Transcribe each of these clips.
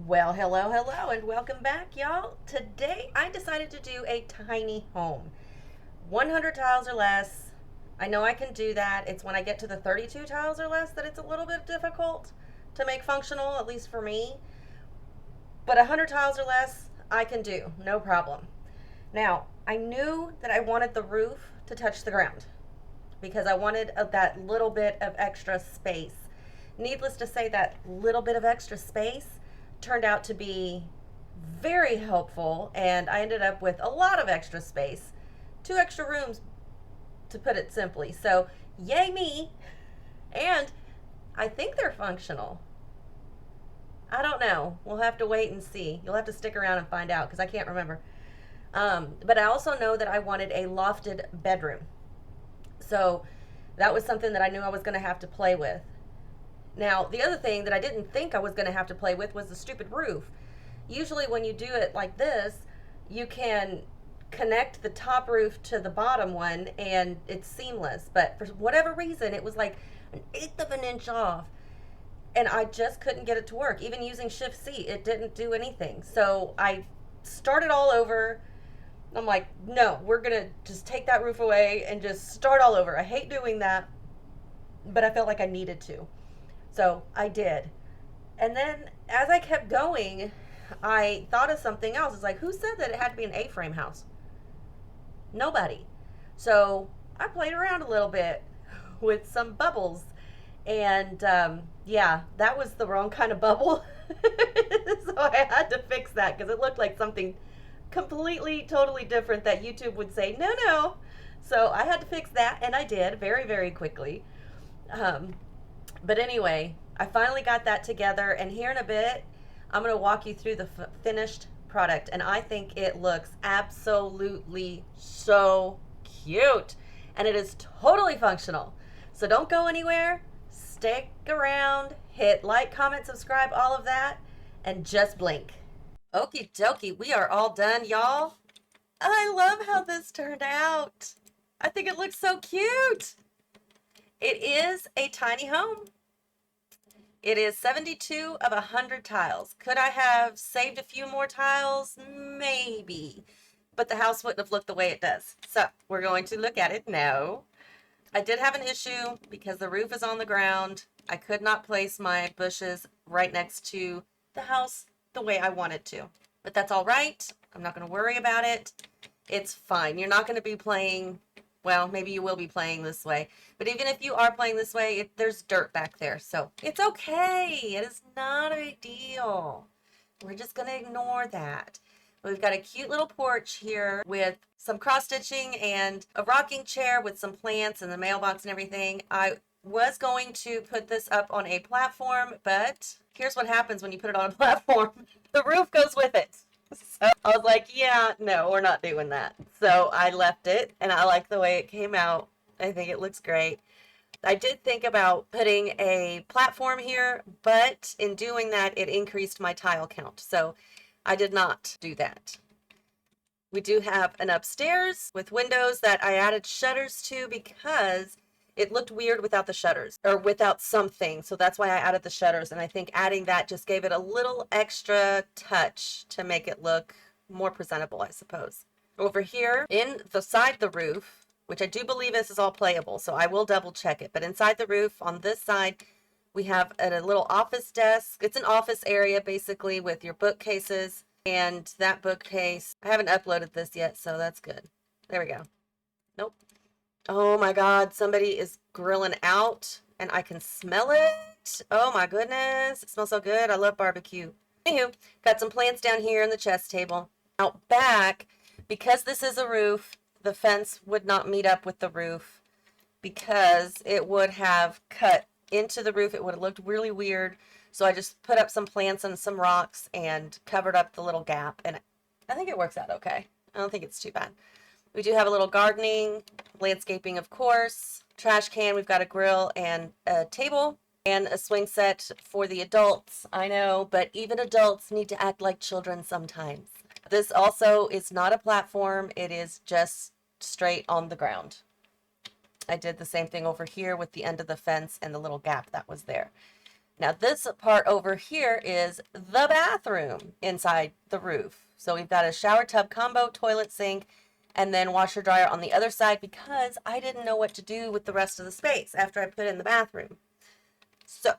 Well, hello, hello, and welcome back, y'all. Today I decided to do a tiny home. 100 tiles or less. I know I can do that. It's when I get to the 32 tiles or less that it's a little bit difficult to make functional, at least for me. But 100 tiles or less, I can do, no problem. Now, I knew that I wanted the roof to touch the ground because I wanted that little bit of extra space. Needless to say, that little bit of extra space turned out to be very helpful, and I ended up with a lot of extra space, two extra rooms to put it simply. So, yay me! And I think they're functional. I don't know. We'll have to wait and see. You'll have to stick around and find out because I can't remember. But I also know that I wanted a lofted bedroom. So that was something that I knew I was going to have to play with. Now, the other thing that I didn't think I was going to have to play with was the stupid roof. Usually, when you do it like this, you can connect the top roof to the bottom one and it's seamless. But for whatever reason, it was like an eighth of an inch off. And I just couldn't get it to work. Even using Shift C, it didn't do anything. So I started all over. I'm like, no, we're going to just take that roof away and just start all over. I hate doing that, but I felt like I needed to. So I did. And then as I kept going, I thought of something else. It's like, who said that it had to be an A-frame house? Nobody. So I played around a little bit with some bubbles. And yeah, that was the wrong kind of bubble. So I had to fix that because it looked like something completely, totally different that YouTube would say, no, no. So I had to fix that, and I did very, very quickly. Um, but anyway, I finally got that together, and here in a bit, I'm going to walk you through the finished product, and I think it looks absolutely so cute, and it is totally functional. So don't go anywhere. Stick around, hit like, comment, subscribe, all of that, and just blink. Okie dokie, we are all done, y'all. I love how this turned out. I think it looks so cute. It is a tiny home. It is 72 of 100 tiles. Could I have saved a few more tiles? Maybe. But the house wouldn't have looked the way it does. So we're going to look at it now. I did have an issue because the roof is on the ground. I could not place my bushes right next to the house the way I wanted to. But that's all right. I'm not going to worry about it. It's fine. You're not going to be playing, well, maybe you will be playing this way. But even if you are playing this way, there's dirt back there. So it's okay. It is not a big deal. We're just going to ignore that. We've got a cute little porch here with some cross stitching and a rocking chair with some plants and the mailbox and everything. I was going to put this up on a platform, but here's what happens when you put it on a platform. The roof goes with it. So I was like, yeah, no, we're not doing that. So I left it, and I like the way it came out. I think it looks great. I did think about putting a platform here, but in doing that, it increased my tile count. So I did not do that. We do have an upstairs with windows that I added shutters to because it looked weird without the shutters or without something. So that's why I added the shutters. And I think adding that just gave it a little extra touch to make it look more presentable, I suppose. Over here in the side the roof, which I do believe this is all playable, so I will double check it. But inside the roof on this side, we have a little office desk. It's an office area basically with your bookcases. And that bookcase, I haven't uploaded this yet, so that's good. There we go. Nope. Oh my God, somebody is grilling out and I can smell it. Oh my goodness, it smells so good. I love barbecue. Anywho, got some plants down here in the chest table. Out back, because this is a roof, the fence would not meet up with the roof because it would have cut into the roof. It would have looked really weird. So I just put up some plants and some rocks and covered up the little gap. And I think it works out okay. I don't think it's too bad. We do have a little gardening, landscaping, of course, trash can. We've got a grill and a table and a swing set for the adults. I know, but even adults need to act like children sometimes. This also is not a platform. It is just straight on the ground. I did the same thing over here with the end of the fence and the little gap that was there. Now this part over here is the bathroom inside the roof. So we've got a shower tub combo, toilet sink, and then washer dryer on the other side because I didn't know what to do with the rest of the space after I put in the bathroom. So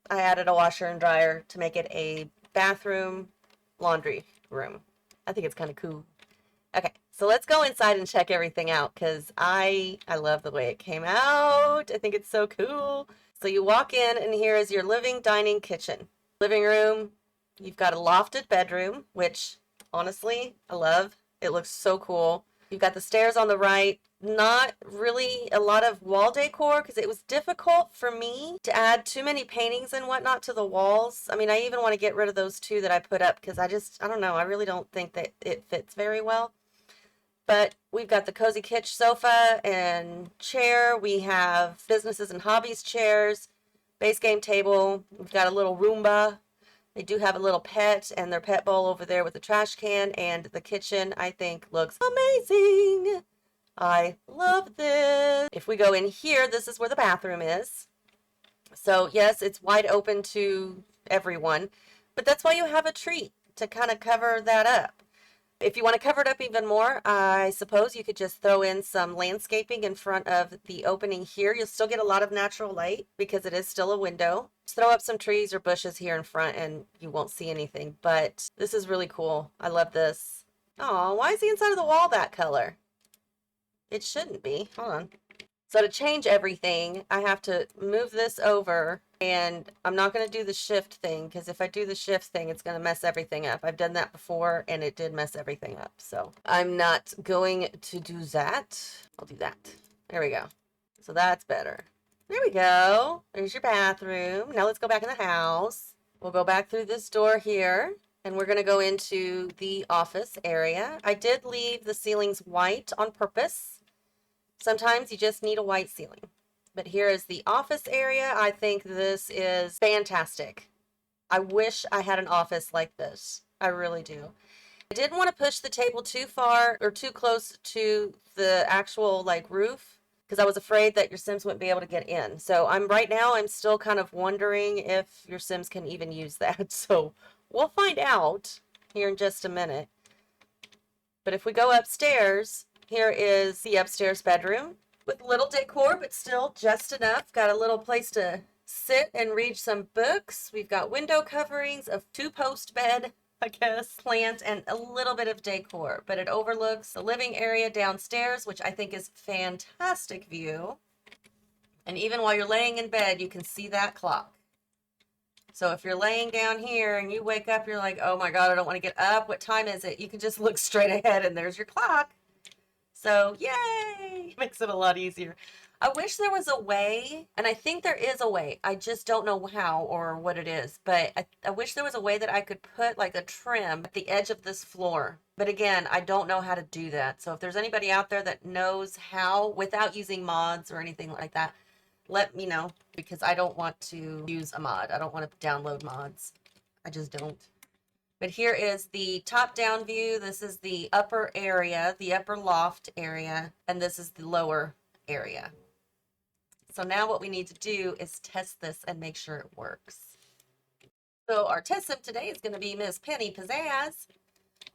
I added a washer and dryer to make it a bathroom laundry room. I think it's kind of cool. Okay, so let's go inside and check everything out because I love the way it came out. I think it's so cool. So you walk in and here is your living, dining, kitchen. Living room, you've got a lofted bedroom, which honestly, I love. It looks so cool. You've got the stairs on the right. Not really a lot of wall decor because it was difficult for me to add too many paintings and whatnot to the walls. I mean, I even want to get rid of those two that I put up because I don't know, I really don't think that it fits very well. But we've got the cozy kitchen sofa and chair. We have businesses and hobbies chairs, base game table. We've got a little Roomba. They do have a little pet and their pet bowl over there with a trash can. And the kitchen, I think, looks amazing. I love this. If we go in here, this is where the bathroom is. So yes, it's wide open to everyone, but that's why you have a tree to kind of cover that up. If you want to cover it up even more, I suppose you could just throw in some landscaping in front of the opening here. You'll still get a lot of natural light because it is still a window. Just throw up some trees or bushes here in front and you won't see anything, but this is really cool. I love this. Oh, why is the inside of the wall that color? It shouldn't be. Hold on. So to change everything, I have to move this over, and I'm not going to do the shift thing because if I do the shift thing, it's going to mess everything up. I've done that before and it did mess everything up. So I'm not going to do that. I'll do that. There we go. So that's better. There we go. There's your bathroom. Now let's go back in the house. We'll go back through this door here. And we're going to go into the office area. I did leave the ceilings white on purpose. Sometimes you just need a white ceiling. But here is the office area. I think this is fantastic. I wish I had an office like this. I really do. I didn't want to push the table too far or too close to the actual roof because I was afraid that your Sims wouldn't be able to get in. So right now I'm still kind of wondering if your Sims can even use that. So we'll find out here in just a minute. But if we go upstairs, here is the upstairs bedroom with little decor, but still just enough. Got a little place to sit and read some books. We've got window coverings, a two-post bed, I guess, plant, and a little bit of decor. But it overlooks the living area downstairs, which I think is fantastic view. And even while you're laying in bed, you can see that clock. So if you're laying down here and you wake up, you're like, oh my God, I don't want to get up. What time is it? You can just look straight ahead and there's your clock. So yay, makes it a lot easier. I wish there was a way, and I think there is a way. I just don't know how or what it is, but I wish there was a way that I could put like a trim at the edge of this floor. But again, I don't know how to do that. So if there's anybody out there that knows how without using mods or anything like that, let me know because I don't want to use a mod. I don't want to download mods. I just don't. But here is the top-down view. This is the upper area, the upper loft area, and this is the lower area. So now what we need to do is test this and make sure it works. So our test sim today is going to be Miss Penny Pizzazz.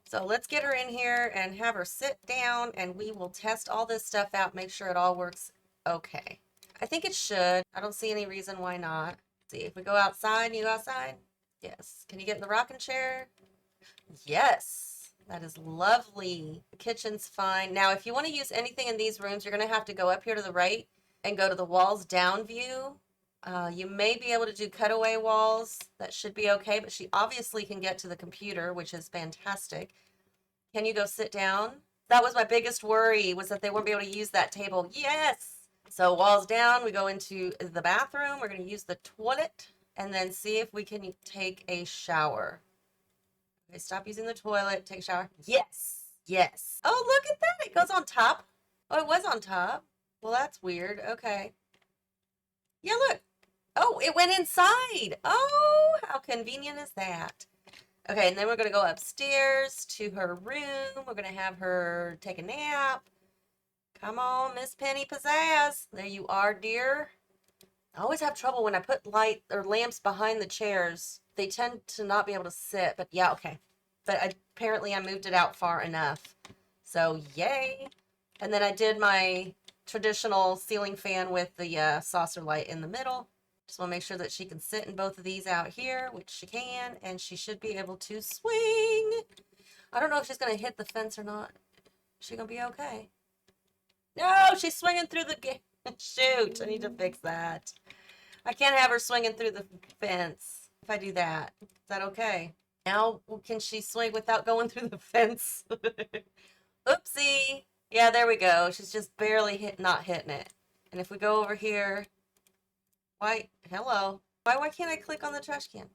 So let's get her in here and have her sit down, and we will test all this stuff out, make sure it all works okay. I think it should. I don't see any reason why not. Let's see, if we go outside, you go outside? Yes. Can you get in the rocking chair? Yes. That is lovely. The kitchen's fine. Now, if you want to use anything in these rooms, you're going to have to go up here to the right and go to the walls down view. You may be able to do cutaway walls. That should be okay, but she obviously can get to the computer, which is fantastic. Can you go sit down? That was my biggest worry, was that they wouldn't be able to use that table. Yes. So walls down, we go into the bathroom. We're going to use the toilet. And then see if we can take a shower. Okay, stop using the toilet, take a shower. Yes, yes. Oh, look at that, it goes on top. Oh, it was on top. Well, that's weird, okay. Yeah, look. Oh, it went inside. Oh, how convenient is that? Okay, and then we're gonna go upstairs to her room. We're gonna have her take a nap. Come on, Miss Penny Pizzazz. There you are, dear. I always have trouble when I put light or lamps behind the chairs. They tend to not be able to sit, but yeah, okay. But apparently I moved it out far enough. So yay. And then I did my traditional ceiling fan with the saucer light in the middle. Just want to make sure that she can sit in both of these out here, which she can, and she should be able to swing. I don't know if she's going to hit the fence or not. Is she going to be okay? No, she's swinging through the gate. Shoot, I need to fix that. I can't have her swinging through the fence if I do that. Is that okay? Now, can she swing without going through the fence? Oopsie. Yeah, there we go. She's just barely not hitting it. And if we go over here, why, hello. Why can't I click on the trash can?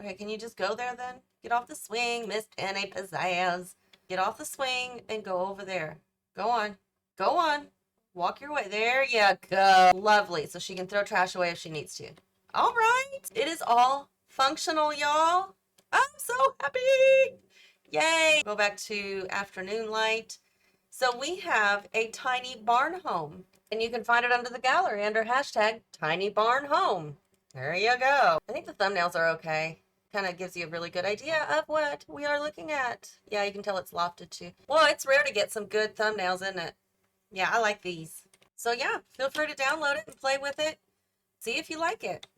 Okay, can you just go there then? Get off the swing, Miss Penny Pizzazz. Get off the swing and go over there. Go on. Go on. Walk your way. There you go. Lovely. So she can throw trash away if she needs to. All right. It is all functional, y'all. I'm so happy. Yay. Go back to afternoon light. So we have a tiny barn home. And you can find it under the gallery under hashtag tiny barn home. There you go. I think the thumbnails are okay. Kind of gives you a really good idea of what we are looking at. Yeah, you can tell it's lofted too. Well, it's rare to get some good thumbnails, isn't it? Yeah, I like these. So yeah, feel free to download it and play with it. See if you like it.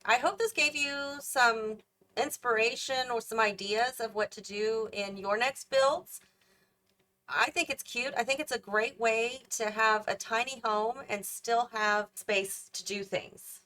I hope this gave you some inspiration or some ideas of what to do in your next builds. I think it's cute. I think it's a great way to have a tiny home and still have space to do things.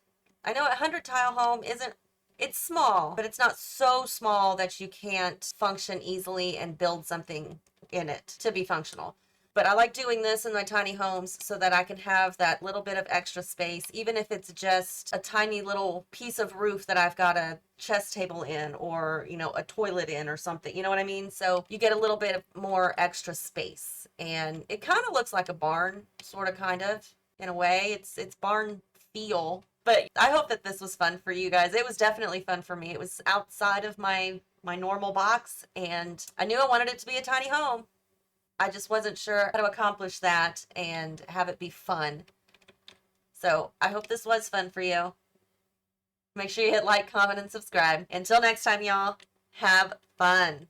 I know a 100 tile home isn't, it's small, but it's not so small that you can't function easily and build something in it to be functional. But I like doing this in my tiny homes so that I can have that little bit of extra space, even if it's just a tiny little piece of roof that I've got a chest table in or, you know, a toilet in or something. You know what I mean? So you get a little bit of more extra space. And it kind of looks like a barn, sort of, kind of, in a way. It's barn feel. But I hope that this was fun for you guys. It was definitely fun for me. It was outside of my normal box, and I knew I wanted it to be a tiny home. I just wasn't sure how to accomplish that and have it be fun. So I hope this was fun for you. Make sure you hit like, comment, and subscribe. Until next time, y'all, have fun.